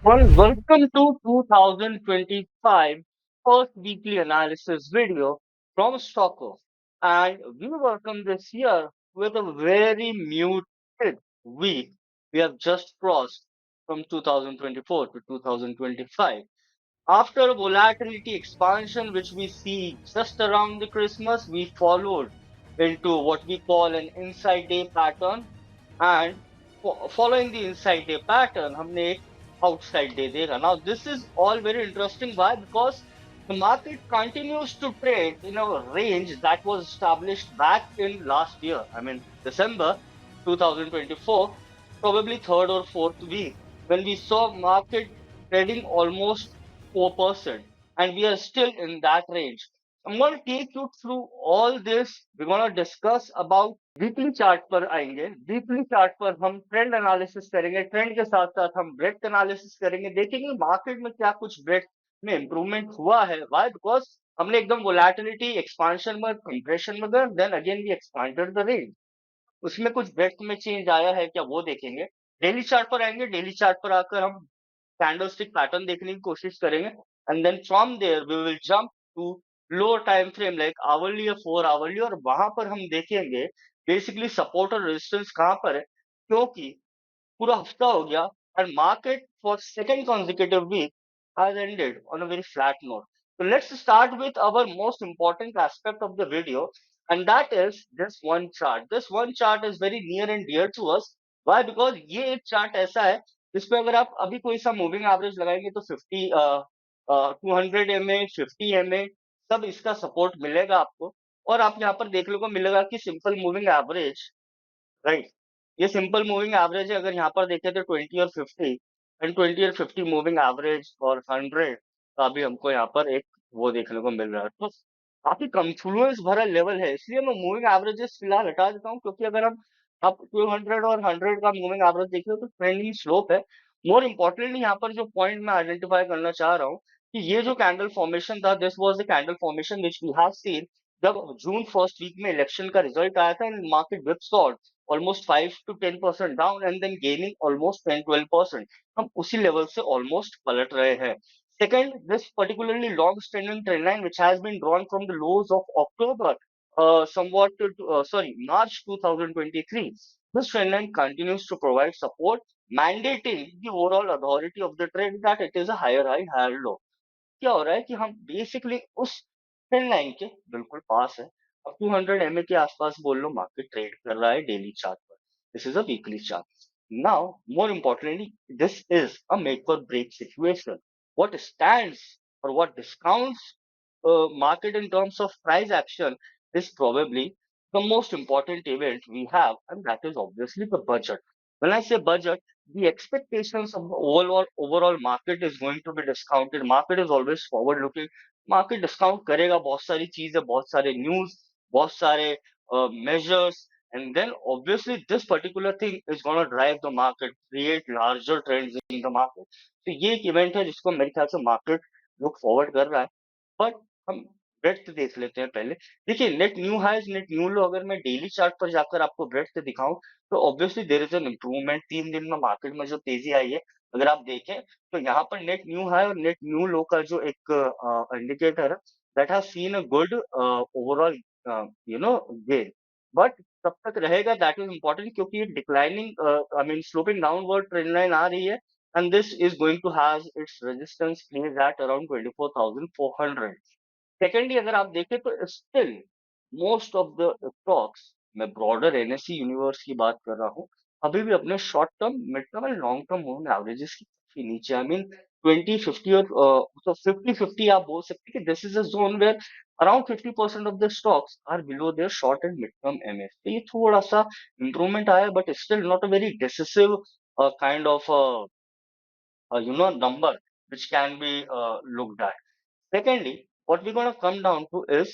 Well, welcome to 2025 first weekly analysis video from Stockholm. And we welcome this year with a very muted week. We have just crossed from 2024 to 2025. After a volatility expansion, which we see just around the Christmas, we followed into what we call an inside day pattern. And following the inside day pattern, हमने एक outside day देखा. Now, this is all very interesting. Why? Because the market continues to trade in a range that was established back in last year. I mean, December 2024, probably third or fourth week, when we saw market trading almost 4%, and we are still in that range. I'm going to take you through all this. We're going to discuss about weekly chart पर आएंगे. Weekly chart पर हम trend analysis करेंगे. Trend के साथ साथ हम breath analysis करेंगे. देखेंगे मार्केट में क्या कुछ ब्रेथ में इंप्रूवमेंट हुआ है. व्हाई? बिकॉज हमने एकदम वोलेटिलिटी एक्सपांशन में कंप्रेशन में गए, then again we expanded the range. उसमें कुछ ब्रेथ में चेंज आया है क्या, वो देखेंगे. डेली चार्ट पर आएंगे. डेली चार्ट पर आकर हम कैंडलस्टिक पैटर्न देखने की कोशिश करेंगे, and then from there we will jump to lower time frame like hourly या 4 आवरली, और वहां पर हम देखेंगे बेसिकली सपोर्ट और रेजिस्टेंस कहां पर है, क्योंकि पूरा हफ्ता हो गया and market for second consecutive week has ended on a very flat note. So let's start with our most important aspect of the video, and that is this one chart. This one chart is very near and dear to us. Why? Because ये एक chart ऐसा है जिसपे अगर आप अभी कोई सा मूविंग एवरेज लगाएंगे तो 200 MA 50 MA सब इसका सपोर्ट मिलेगा आपको. और आप यहाँ पर देखने को मिलेगा कि सिंपल मूविंग एवरेज, राइट, ये सिंपल मूविंग एवरेज है. अगर यहाँ पर देखें तो 20 और 50, एंड 20 और 50 मूविंग एवरेज और 100 का भी हमको यहाँ पर एक वो देखने को मिल रहा है. तो काफी कंफ्लुएंस भरा लेवल है, इसलिए मैं मूविंग एवरेजेस फिलहाल हटा देता हूँ, क्योंकि अगर हम आप 200 और 100 का मूविंग एवरेज देख रहे हो तो ट्रेंडिंग स्लोप है. मोर इम्पोर्टेंटली यहाँ पर जो पॉइंट मैं आइडेंटिफाई करना चाह रहा हूँ कि ये जो कैंडल फॉर्मेशन था, this was the candle formation which we have seen जब जून फर्स्ट वीक में इलेक्शन का रिजल्ट आया था, and market whipsawed almost 5 to 10% down and then gaining almost 10-12%. हम उसी लेवल से ऑलमोस्ट पलट रहे हैं. Second, this particularly long standing trend line which has been drawn from the lows of October, somewhat to, March 2023. This trend line continues to provide support, mandating the overall authority of the trend that it is a higher high, higher low. क्या हो रहा है कि हम basically उस trend line के बिल्कुल पास है. अब 200 MA के आसपास बोल लो मार्केट ट्रेड कर रहा है डेली चार्ट पर. This is a weekly chart. Now more importantly, this is a make और ब्रेक सिचुएशन. व्हाट स्टैंड्स और what discounts market in terms of price action is probably the most important event we have, and that is obviously the budget. When I say budget, the expectations of the overall market is going to be discounted. Market is always forward looking. Market discount करेगा बहुत सारी चीजें, बहुत सारे news, बहुत सारे measures, and then obviously this particular thing is going to drive the market, create larger trends in the market. तो ये एक इवेंट है जिसको मेरे ख्याल से मार्केट लुक फॉरवर्ड कर रहा है. बट हम ब्रेड्थ देख लेते हैं पहले. देखिए, net new highs net new low अगर मैं डेली चार्ट पर जाकर आपको ब्रेड्थ दिखाऊं तो obviously there is an improvement. 3 दिन में मार्केट में जो तेजी आई है, अगर आप देखें तो यहाँ पर नेट न्यू हाई और नेट न्यू लो का जो एक इंडिकेटर है, that has seen a good overall gain. But कब तक रहेगा दैट इज इम्पोर्टेंट, क्योंकि ये declining I mean sloping downward trend line आ रही है, and this is going to have its resistance placed at around 24,400. Secondly, अगर आप देखें तो still most of the stocks, मैं ब्रॉडर एनएससी यूनिवर्स की बात कर रहा हूँ, अभी भी अपने short term, mid term and long term moving averages की काफी नीचे. आई मीन 20 50 और तो 50 50 आप बोल सकते हैं कि this is a zone where around 50% of the stocks are below their short and mid term MS. तो ये थोड़ा सा इंप्रूवमेंट आया, but still not a very decisive kind of number which can be looked at. Secondly, what we're going to come down to is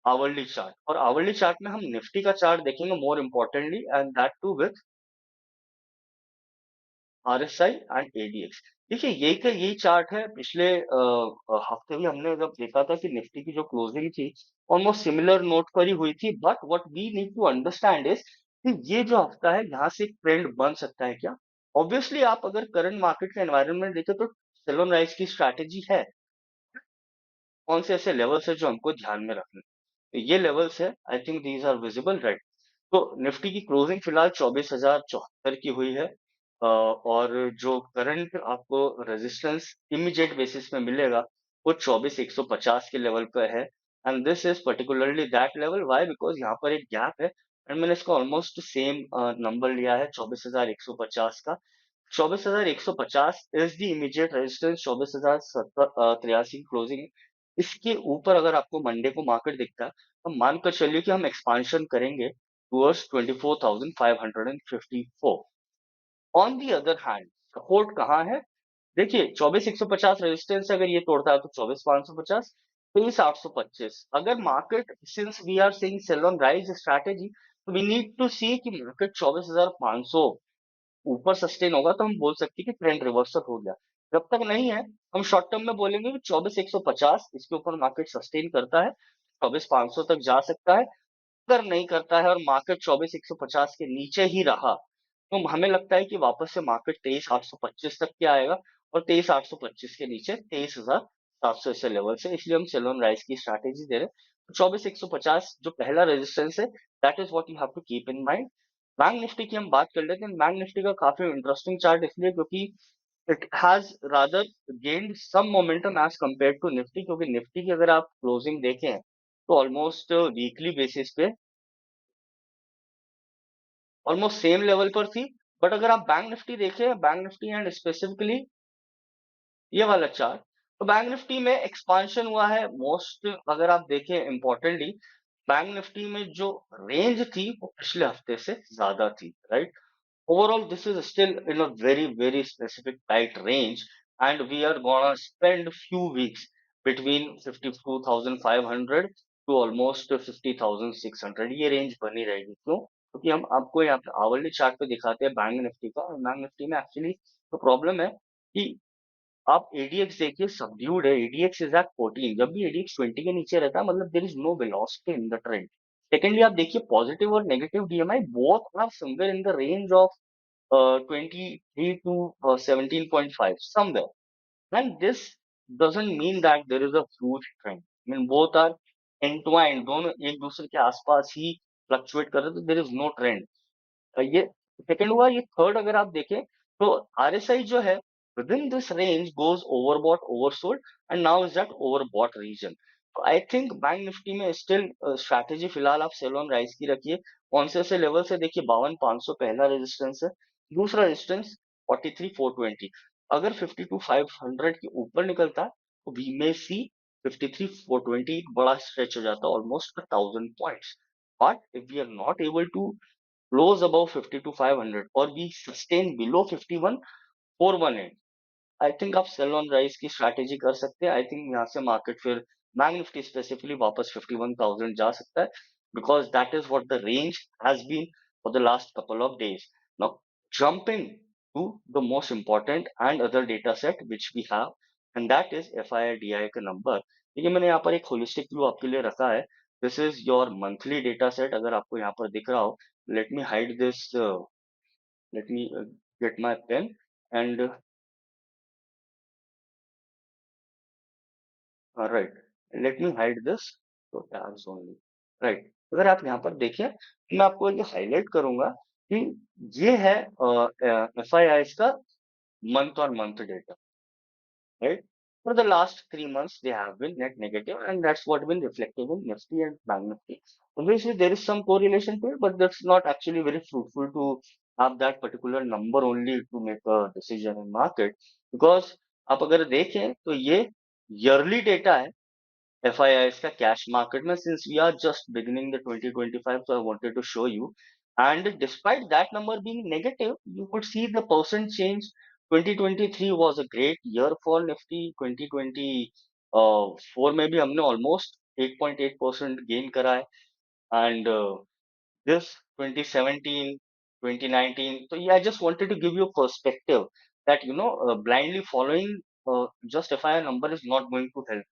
hourly chart. और hourly chart में हम Nifty का chart देखेंगे more importantly, and that too with RSI and ADX. देखिए, यही chart है. पिछले हफ्ते भी हमने जब देखा था कि निफ्टी की जो क्लोजिंग थी ऑलमोस्ट सिमिलर नोट पर ही हुई थी. But what we need to understand is कि ये जो हफ्ता है यहाँ से एक ट्रेंड बन सकता है क्या. ऑब्वियसली आप अगर करंट मार्केट का एनवायरनमेंट देखें तो सेल ऑन राइज की स्ट्रैटेजी है। कौन से ऐसे लेवल्स है जो हमको ध्यान में रखने, तो ये लेवल्स है, I think these are visible, right. तो निफ्टी की क्लोजिंग फिलहाल 24,074 की हुई है। और जो करंट आपको रेजिस्टेंस इमीडिएट बेसिस में मिलेगा वो 24,150 के लेवल पे है। And this is particularly that level, why, because यहाँ पर एक गैप है एंड मैंने इसका ऑलमोस्ट सेम नंबर लिया है 24,150 का। 24,150 is the immediate resistance. 24,073 closing, इसके ऊपर अगर आपको मंडे को मार्केट दिखता है तो मानकर चलिए कि हम एक्सपांशन करेंगे towards 24,554। On the other hand support कहाँ है? देखिए 24,150 रेजिस्टेंस अगर ये तोड़ता है तो 24,550, 23,825। अगर market, since we are seeing sell on rise strategy, we need to see कि मार्केट 24,500 ऊपर सस्टेन होगा तो हम बोल सकते हैं कि ट्रेंड रिवर्सल हो गया। जब तक नहीं है, हम शॉर्ट टर्म में बोलेंगे कि 24,150 इसके ऊपर मार्केट सस्टेन करता है, 24,500 तक जा सकता है। अगर नहीं करता है और मार्केट 24,150 के नीचे ही रहा तो हमें लगता है कि वापस से मार्केट 23,825 तक के आएगा, और 23,825 के नीचे 23,700 ऐसे लेवल से, इसलिए हम सेल ऑन राइज की स्ट्रैटेजी दे रहे हैं। 24,150 जो पहला रेजिस्टेंस है, that is what you have to keep in mind. Bank Nifty की हम बात कर लेते हैं। बैंक निफ्टी का काफी इंटरेस्टिंग चार्ट इसलिए क्योंकि it has rather gained some momentum as compare to Nifty, क्योंकि निफ्टी की अगर आप क्लोजिंग देखें तो ऑलमोस्ट वीकली बेसिस पे ऑलमोस्ट सेम लेवल पर थी। बट अगर आप बैंक निफ्टी देखें, बैंक निफ्टी एंड स्पेसिफिकली ये वाला चार्ट, तो बैंक निफ्टी में एक्सपांशन हुआ है मोस्ट। अगर आप देखें इंपॉर्टेंटली, बैंक निफ्टी में जो रेंज थी वो पिछले हफ्ते से ज्यादा थी, right. Overall, this is still in a very, very specific tight range, and we are gonna spend few weeks between 52,500 to almost 50,600। ये रेंज बनी रहेगी, क्यों? क्योंकि हम आपको यहाँ पे आवरली चार्ट पे दिखाते हैं बैंक निफ्टी का, और बैंक निफ्टी में एक्चुअली तो प्रॉब्लम है कि आप एडीएक्स देखिए, सबड्यूड है। ADX is at 14। जब भी एडीएक्स 20 के नीचे रहता है मतलब there is no velocity in the trend. Secondly आप देखिए पॉजिटिव और negative DMI both are somewhere in the range of 23 to 17.5 somewhere, and this doesn't mean that there is a huge trend। I mean both are entwined, दोनों एक दूसरे के आसपास ही fluctuate कर रहे हैं, तो there is no trend। ये सेकंड हुआ। ये थर्ड अगर आप देखें तो आरएसआई जो है within this range goes overbought oversold and now is that overbought region. तो आई थिंक बैंक निफ्टी में स्टिल स्ट्रैटेजी फिलहाल आप सेल ऑन राइज की रखिए। कौन से ऐसे लेवल से देखिए, 52,500 पहला रेजिस्टेंस है, दूसरा रेजिस्टेंस 43,420। अगर 52,500 के ऊपर निकलता है तो वी मे सी 53,420 एक बड़ा स्ट्रेच हो जाता है, almost 1,000 points. But if we are not able to close above 52,500 or we sustain below 51,418, I think आप सेल ऑन राइज की स्ट्रैटेजी कर सकते हैं। आई थिंक यहाँ से मार्केट फिर बैंक निफ्टी स्पेसिफिकली वापस 51,000 जा सकता है, because that is what the range has been for the last couple of days. Now jumping to the most important and other data set which we have, and that is F I I D I का नंबर। देखिए मैंने यहाँ पर एक holistic view आपके लिए रखा है। This is your monthly data set. अगर आपको यहाँ पर दिख रहा हो, let me hide this, let me get my pen and right, let me hide this, so tabs only, right। अगर आप यहाँ पर देखिए तो मैं आपको ये हाईलाइट करूंगा कि ये है एफ आई आई का month on month data, right? For the last 3 months, they have been net negative, and that's what been reflected in Nifty and Bank Nifty. Obviously, there is some correlation to it, but that's not actually very fruitful to have that particular number only to make a decision in market, because आप अगर देखें तो ये yearly data है FIIs का cash market में, since we are just beginning the 2025, so I wanted to show you। And despite that number being negative, you could see the percent change। 2023 was a great year for Nifty। 2024 में भी हमने almost 8.8% gain करा है, and this 2017, 2019, so yeah, I just wanted to give you a perspective that blindly following just FII number is not going to help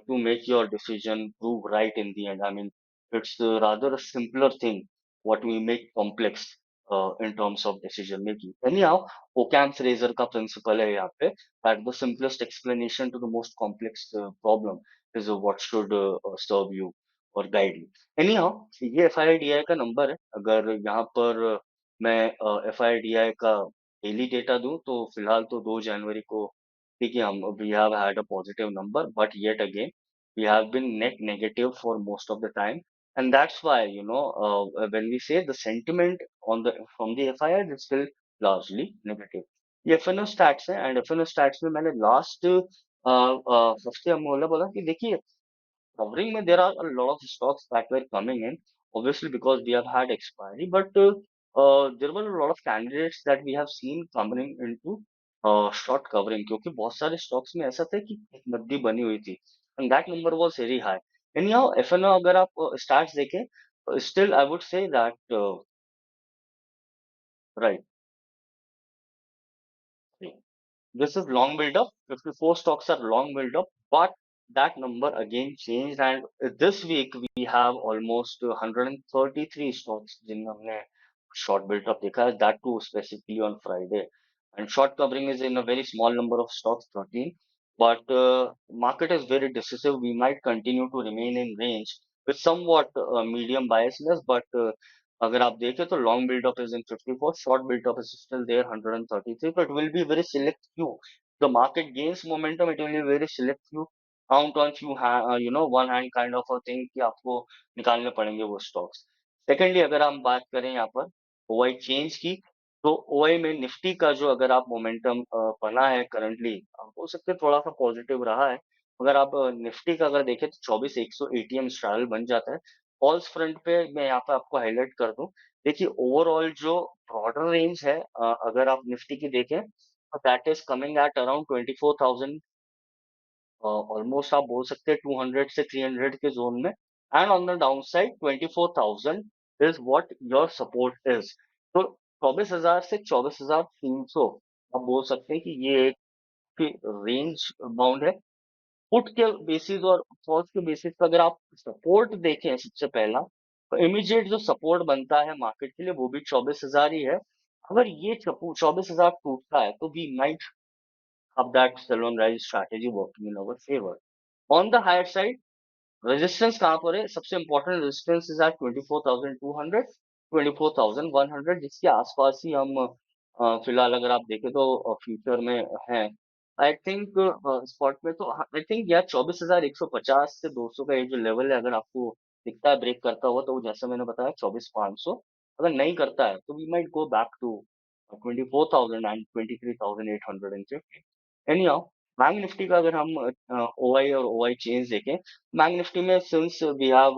to make your decision prove right in the end। I mean, it's rather a simpler thing what we make complex। in terms of decision making. Anyhow, Occam's razor का principle है यहाँ पे, that the simplest explanation to the most complex problem is what should serve you or guide you. Anyhow, ये FIDI का number है. अगर यहाँ पर मैं FIDI का डेली डेटा दूं तो फिलहाल तो 2 जनवरी को ठीक है, हम we have had a positive number, but yet again we have been net negative for most of the time. And that's why, when we say the sentiment on the from the FIR is still largely negative. ये FNO stats है, and FNO stats में मैंने last हफ्ते हम बोला कि देखिए, covering में there are a lot of stocks that were coming in, obviously because we have had expiry, but there were a lot of candidates that we have seen coming into short covering, क्योंकि बहुत सारे stocks में ऐसा था कि एक नब्बी बनी हुई थी, and that number was very high. Anyhow, FNO अगर आप stats देखें, still I would say that right. This is long build up. 54 stocks are long build up, but that number again changed. And this week we have almost 133 stocks जिनमें हमने short build up देखा है, that too specifically on Friday. And short covering is in a very small number of stocks, 13. But market is very decisive. We might continue to remain in range with somewhat medium biasness, but अगर आप देखें तो long buildup is in 54, short buildup is still there 133, but it will be very select few. The market gains momentum, it will be very select few, count on few one hand kind of a thing कि आपको निकालने पड़ेंगे वो stocks. Secondly अगर हम बात करें यहाँ पर ओआई चेंज की, तो ओआई में निफ्टी का जो अगर आप मोमेंटम बना है करंटली, हो सकते हैं थोड़ा सा पॉजिटिव रहा है. अगर आप निफ्टी का अगर देखें तो 24,100 एटीएम स्ट्रैडल बन जाता है. फॉल्स फ्रंट पे मैं यहाँ पे आपको हाईलाइट कर दूं, देखिए ओवरऑल जो ब्रॉडर रेंज है, अगर आप निफ्टी की देखें तो that is coming at around 24,000, almost आप बोल सकते हैं 200 से 300 के जोन में. And on the down side 24,000 is what your support is. तो 24,000 से 24,300 आप बोल सकते हैं कि ये एक रेंज बाउंड है. पुट के बेसिस और फॉल्स के बेसिस पर अगर आप सपोर्ट देखें सबसे पहला, तो इमीडिएट जो सपोर्ट बनता है मार्केट के लिए वो भी 24,000 ही है. अगर ये 24,000 टूटता है तो we might have that sell on rise strategy working in our favor. On the higher side, resistance कहाँ पर है? सबसे इंपॉर्टेंट रेजिस्टेंस इज एट 24,200, 24,100, जिसके आसपास ही हम फिलहाल अगर आप देखें तो फ्यूचर में हैं. आई थिंक स्पॉट में तो आई थिंक यार 24,150 से 200 का ये जो लेवल है, अगर आपको दिखता है ब्रेक करता हुआ, तो वो जैसे मैंने बताया 24,500. अगर नहीं करता है तो we might go back to 24,000 and 23,850. Anyhow, bank Nifty का अगर हम ओआई और ओआई चेंज देखें, बैंक निफ्टी में since we have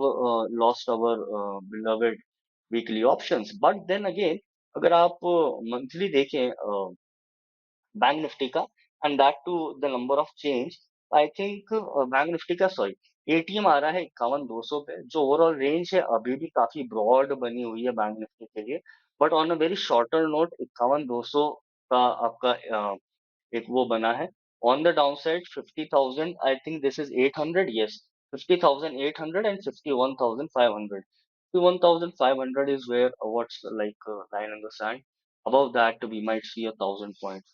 lost our beloved weekly options, but then again अगर आप मंथली देखें बैंक निफ्टी का, and that to the number of change, I think bank Nifty का सॉरी एटीएम आ रहा है 51,200 पे. जो ओवरऑल रेंज है अभी भी काफी ब्रॉड बनी हुई है बैंक निफ्टी के लिए, but on a very shorter note 51,200 का आपका एक वो बना है. On the downside, 50,000, I think this is 800, yes, 50,800 and 51,500. 51,500 is where what's like line in the sand. Above that, we might see 1,000 points,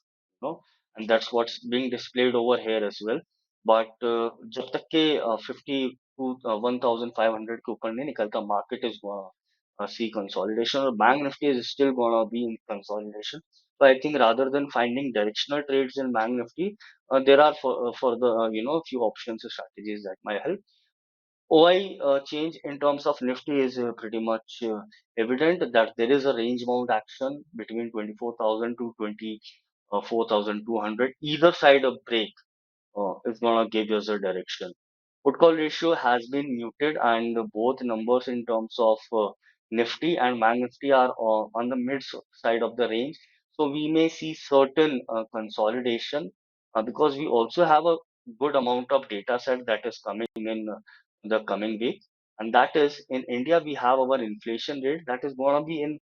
and that's what's being displayed over here as well. But जब तक के 50 to 1,500 के ऊपर नहीं निकलता, market is gonna see consolidation, or bank nifty is still gonna be in consolidation. So I think rather than finding directional trades in bank nifty, there are for the few options or strategies that might help. OI change in terms of Nifty is pretty much evident that there is a range bound action between 24,000 to 24,200. Either side of break is gonna give us a direction. Put call ratio has been muted, and both numbers in terms of Nifty and Bank Nifty are on the mid side of the range. So we may see certain consolidation because we also have a good amount of data set that is coming in the coming week. And that is in India, we have our inflation rate that is going to be in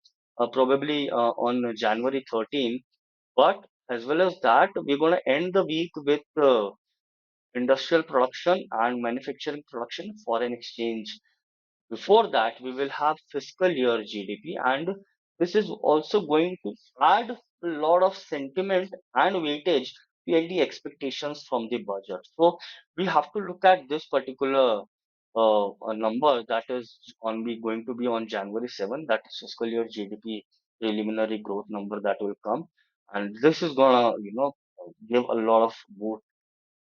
probably on January 13. But as well as that, we're going to end the week with industrial production and manufacturing production, foreign exchange. Before that, we will have fiscal year GDP and this is also going to add a lot of sentiment and weightage to the expectations from the budget. So we have to look at this particular a number that is going to be on January 7th, that is fiscal year GDP preliminary growth number that will come. And this is gonna, give a lot of boost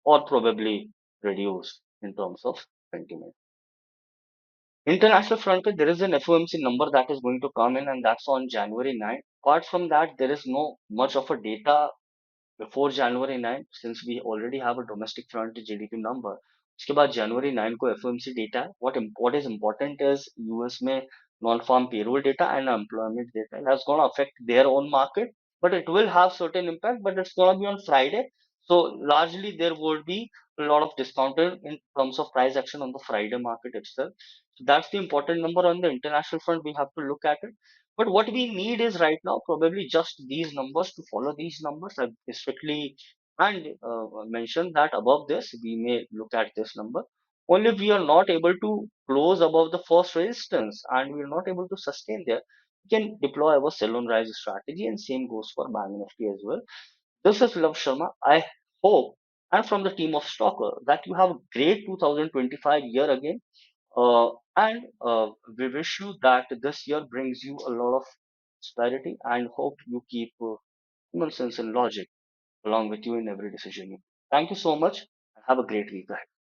or probably reduce in terms of sentiment. International front, there is an FOMC number that is going to come in, and that's on January 9th. Apart from that, there is no much of a data before January 9th, since we already have a domestic front GDP number. उसके बाद January 9 को FOMC data है. What is important is US में non-farm payroll data and employment data. That's going to affect their own market, but it will have certain impact. But it's going to be on Friday, so largely there would be a lot of discounted in terms of price action on the Friday market itself. So that's the important number on the international front. We have to look at it. But what we need is right now probably just these numbers to follow these numbers. I strictly and mention that above this we may look at this number. Only if we are not able to close above the first resistance and we are not able to sustain there, we can deploy our sell on rise strategy, and same goes for Bank Nifty as well. This is Love Sharma. I hope, and from the team of Stalker, that you have a great 2025 year again. And we wish you that this year brings you a lot of prosperity, and hope you keep common sense and logic along with you in every decision you make. Thank you so much, and have a great week ahead.